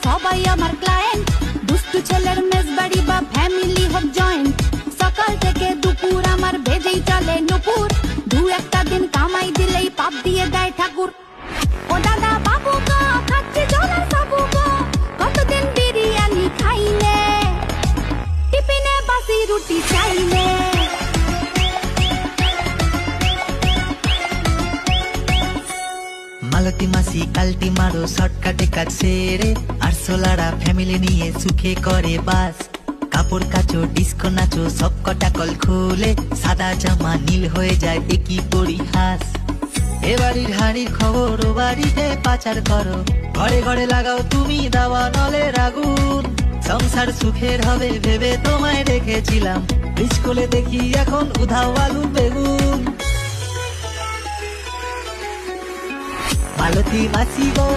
সবাই আমার ক্লায়েন্ট, দুষ্টু ছেলের মেজবাড়ি বা ফ্যামিলি হোক জয়েন্ট। সকাল থেকে দুপুর আমার বেজেই চলে নুপুর, দু একটা দিন কামাই দিলেই পাপ দিয়ে দেয় ঠাকুর। ও দাদা বাবু গো, খাচ্ছি জলার সাবু গো, কতদিন বিরিয়ানি খাইলে, টিফিনে বাসি রুটি চাইলে। মালতী মাসি কালটি মারো শর্টকাটে কাজ সেরে, আর সোলারা ফ্যামিলি নিয়ে সুখে করে বাস। কাপড় কাচো ডিস্কো নাচো সব কটা কল খুলে, সাদা জামা নীল হয়ে যায় একই পরিহাস। এ বাড়ির হাড়ির খবর ও বাড়িতে পাচার করো, ঘরে ঘরে লাগাও তুমি দাওয়া নলের আগুন। সংসার সুখের হবে ভেবে তোমায় রেখেছিলাম, স্কুলে দেখি এখন উধাও আলু বেগুন। মালতী মাসি গো